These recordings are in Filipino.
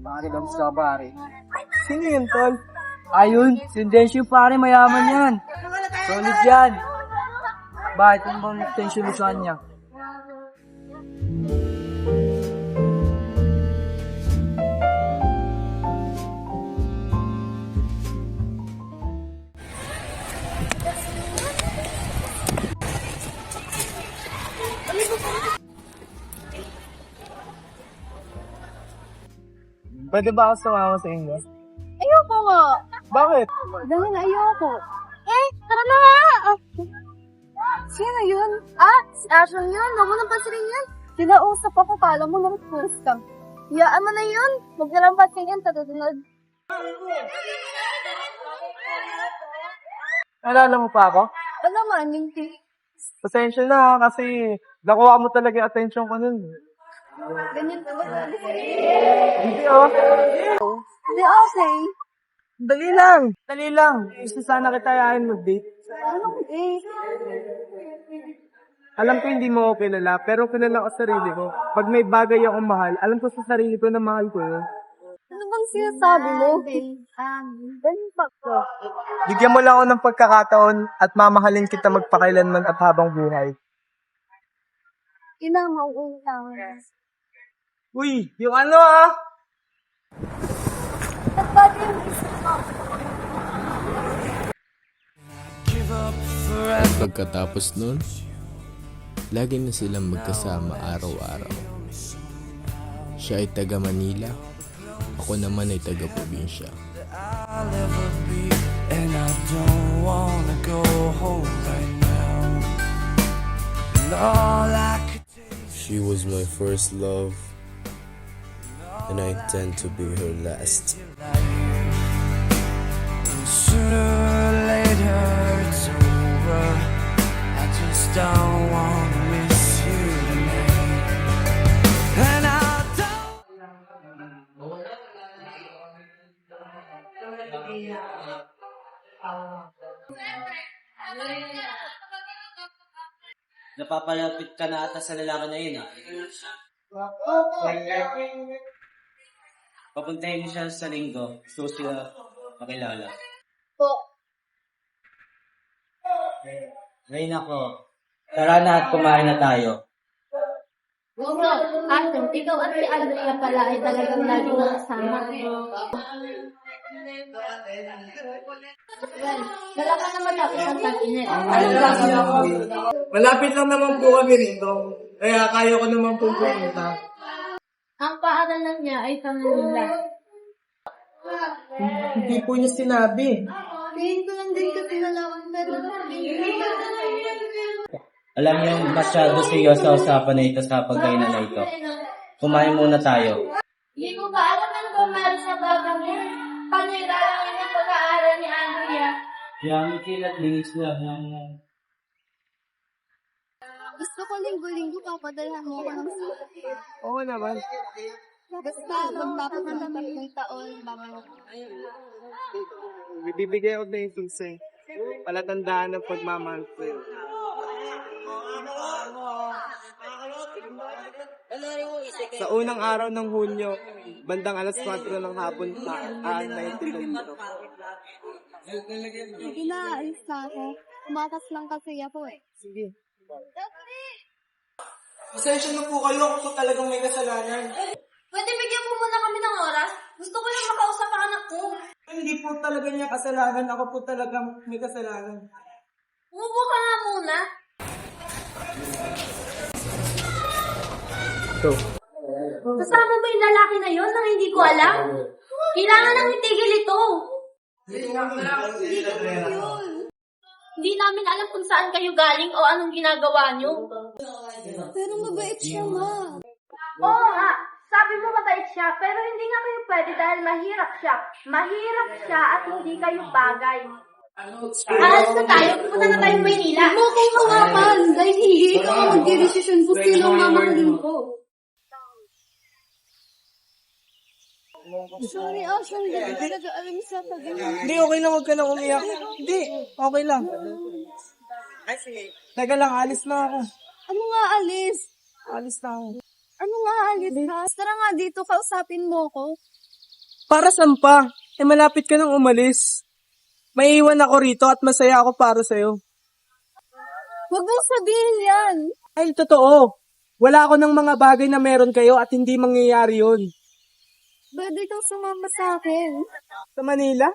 Pare, labs ka pare. Sino yun, tol? Ayun, si Densyo pare, mayaman yan. Solid yan. Bakit? Ano bang tension mo sa kanya? Pwede ba ako sumama sa inyo? Ayoko nga. Bakit? Dahil ayoko. Tara na nga. Sino yun? Si Ashton yun. Huwag mo nang pansinin yan. Sinausap ako, kala mo nang close ka. Hiyaan mo na yun. Huwag na lang pansinin yan, tatutunod. Naalala mo pa ako? Ano man, yung Pasensya na kasi nakuha mo talaga yung attention ko nun. ganyan talaga. Hindi oh. Hindi, okay. Dali lang. Gusto sana kita yain mag-date. Ano Alam ko hindi mo ako kilala, pero kilala ko sarili ko. Pag may bagay akong mahal, alam ko sa sarili ko na mahal ko yun. Ano bang sinasabi mo? Ganyan pa ko. Bigyan mo lang ako ng pagkakataon at mamahalin kita magpakailanman at habang buhay. Inang mauulang. Uy, yung ano ah? At ba't yung isip mo? At pagkatapos nun, lagi na silang magkasama araw-araw. Siya ay taga Manila, ako naman ay taga probinsya. I'll ever be, and I don't wanna go home right now. And all I could She was my first love, and I intend to be her last. and sooner or later it's over. I just don't wanna miss you tonight. And I don't. Napapalapit ka na ata sa lalaki na yun, ah. Papuntahin mo siya sa linggo. Gusto siya makilala. Po. Ngayon ako. Tara na at kumain na tayo. Bro, Ashton, ikaw at si Andrea pala ay talagang lagi mo kasama. Well, wala ka na matapos ang tag-init. Malapit lang naman po kami rito. Kaya kaya ko naman po pumunta. Ang paaralan niya ay sa Manila. Hindi po niya sinabi. Tingin ko lang din kasi nalaman, pero Alam niyo, masyado seryoso usapan na ito sa pagkainan na ito. Kumain muna tayo. hindi ko ba alam ano ba mahal sa bagang yan? Paano yung lalangin ng pag-aaral ni Andrea? Yang kilat lingis lang. Gusto ko linggo-linggo papadalhan mo ako ng sulit. Oo naman. Basta, magtapos ng 3 taon, baka Bibigay ko na yung tulse. Palatandaan ng pagmamahal ko yun. Sa unang araw ng Hunyo, bandang alas 4 ng hapon aan na yung dito. Sige na, alis na ako. Umakas lang kasi ako eh. Sige. Pasensya na po kayo, ako po talagang may kasalanan. Pwede bigyan mo muna kami ng oras? Gusto ko lang makausap ang anak ko. Hindi po talaga niya kasalanan, ako po talagang may kasalanan. Umupo ka nga muna. Kasama ba yung lalaki na yun nang hindi ko alam? Kailangan nang itigil ito. Hindi namin alam kung saan kayo galing o anong ginagawa nyo. Pero mabait siya, ma. Oo nga. Sabi mo mabait siya, pero hindi nga kayo pwede dahil mahirap siya. Mahirap siya at hindi kayo bagay. Alas na tayo, pupunta na tayong Maynila. Huwag mo akong hawakan dahil hindi ikaw ang magdidesisyon kung sino ang mamahalin ko. Sorry, Ashton. Hindi ko talaga alam sa pag-ibig. Hindi, okay lang, huwag ka na umiyak. Hindi, okay lang. Teka lang, alis na ako. Ano nga, Alice? Alis na ako. Ano nga? aalis ka? Tara nga dito, kausapin mo ko. Para saan pa? Malapit ka nang umalis. Maiiwan ako rito at masaya ako para sa'yo. Huwag mong sabihin yan. Ay, totoo. Wala ako ng mga bagay na meron kayo at hindi mangyayari yun. Pwede kang sumama sa akin. Sa Manila?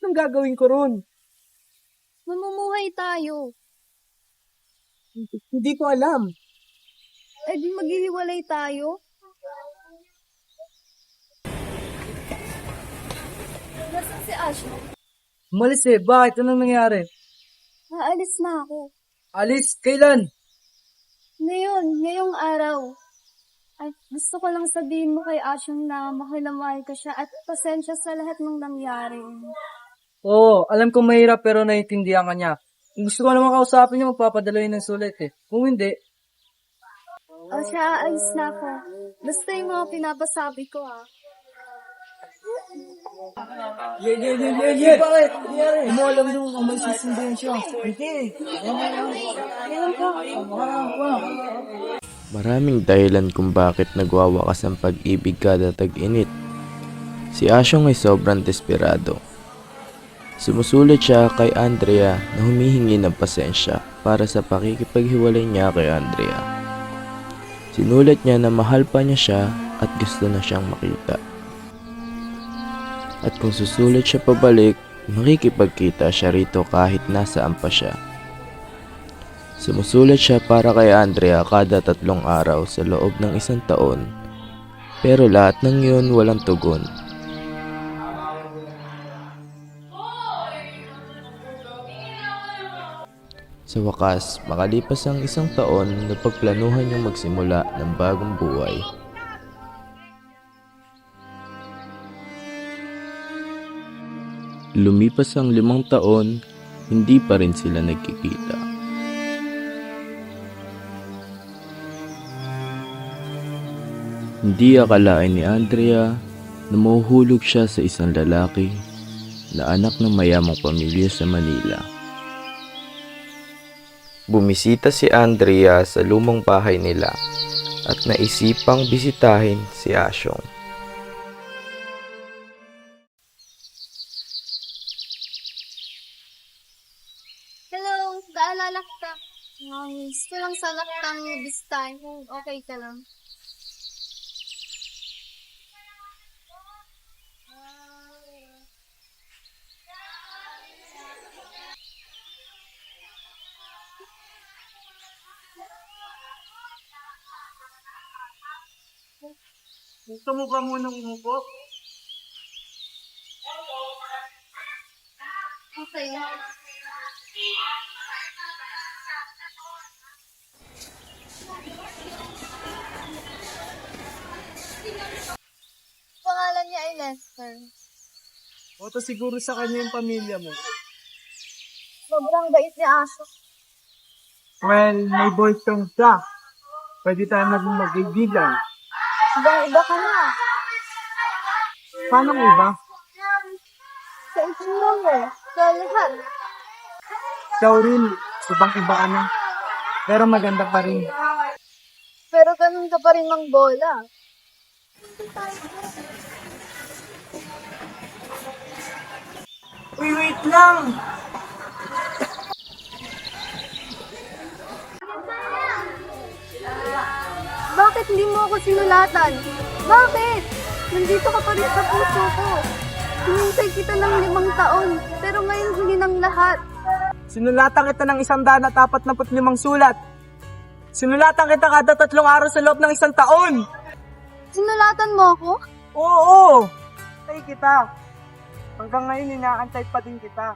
Anong gagawin ko ron? Mamumuhay tayo. Hindi ko alam. Eh di maghihiwalay tayo. Nasaan si Ashley? Umalis bakit? Anong nangyari? Aalis na ako. Alis? Kailan? Ngayong araw. Ay, gusto ko lang sabihin mo kay Asyong na mahal na mahal ka siya at pasensya sa lahat ng nangyari. Oo, alam ko mahirap pero naiintindihan ka niya. Kung gusto ko naman kausapin niya, magpapadala yun ng sulit eh. Kung hindi, O siya, aalis na ako. Basta yung mga pinapasabi ko ha. Bakit? Hindi mo alam nung may susunduin siya. Hindi. Maraming dahilan kung bakit nagwawakas ang pag-ibig kada tag-init. Si Asyong ay sobrang desperado. Sumusulat siya kay Andrea na humihingi ng pasensya para sa pakikipaghiwalay niya kay Andrea. Sinulat niya na mahal pa niya siya at gusto na siyang makita. At kung susulat siya pabalik, makikipagkita siya rito kahit nasaan pa siya. Sumusulat siya para kay Andrea kada 3 araw sa loob ng 1 taon, pero lahat ng yun walang tugon. Sa wakas, makalipas ang 1 taon, napagplanuhan niyang magsimula ng bagong buhay. Lumipas ang 5 taon, hindi pa rin sila nagkikita. Hindi akalain ni Andrea na mahuhulog siya sa isang lalaki na anak ng mayamang pamilya sa Manila. Bumisita si Andrea sa lumang bahay nila at naisipang bisitahin si Asyong. Hello, naalala kita. Gusto lang sa laktang bisitahin kung okay ka lang. Gusto mo ba munang umupo? Okay. Pangalan niya ay Lester. Oto siguro sa kanya yung pamilya mo. Sobrang bait ni Aso. Well, may boyfriend siya. Pwede tayo maging magkaibigan. Ibang-iba ka na. Paano ang iba? Sa itsura mo. Sa lahat. Ikaw rin, ibang iba ka na. Pero maganda pa rin. Pero ganun ka pa rin ng bola. Uy, wait lang! Bakit hindi mo ako sinulatan? Bakit? Nandito ka pa rin sa puso ko. Hinintay kita ng 5 taon, pero ngayon huli ng lahat. Sinulatan kita ng 145 sulat. Sinulatan kita kada 3 araw sa loob ng 1 taon. Sinulatan mo ako? Oo! Antay kita. Hanggang ngayon, inaantay pa din kita.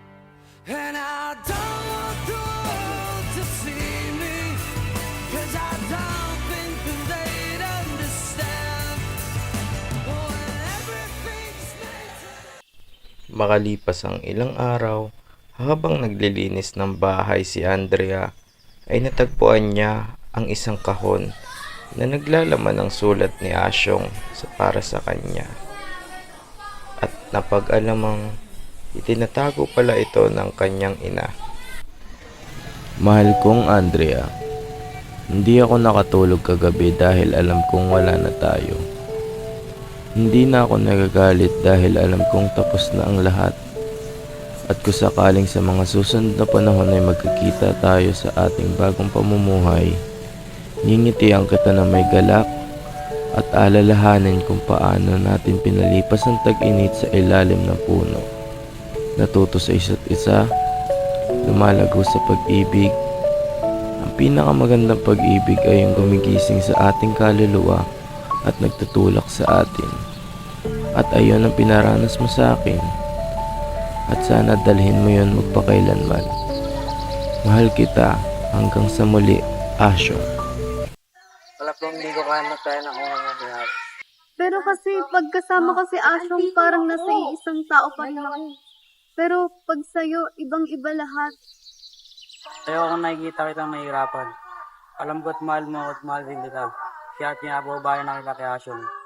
And I don't want the world to see me, 'cause I don't think that they'd understand when everything's made to... Makalipas ang ilang araw, habang naglilinis ng bahay si Andrea, ay natagpuan niya ang isang kahon na naglalaman ng sulat ni Asyong para sa kanya. At napag-alamang itinatago pala ito ng kanyang ina. Mahal kong Andrea, Hindi ako nakatulog kagabi dahil alam kong wala na tayo. Hindi na ako nagagalit dahil alam kong tapos na ang lahat. At kung sakaling sa mga susunod na panahon ay magkikita tayo sa ating bagong pamumuhay, ngingitian kita na may galak at alalahanin kung paano natin pinalipas ang tag-init sa ilalim ng puno. Natuto sa isa't isa, lumalago sa pag-ibig. Ang pinakamagandang pag-ibig ay yung gumigising sa ating kaluluwa at nagtutulak sa atin. At ayon ang pinaranas mo sa akin. At sana dalhin mo yon magpakailanman. Mahal kita hanggang sa muli, Asyo. Wala pong hindi ko kaya magkaya ng unang nangyari. Pero kasi pagkasama ko si Asyong parang nasa isang tao pa rin ako. Pero pag sa'yo, ibang-iba lahat. Ayaw kung nakikita kitang mahirapan. Alam ko't mahal mo at mahal din kita. Kaya tinababayan na kita kay Asyong.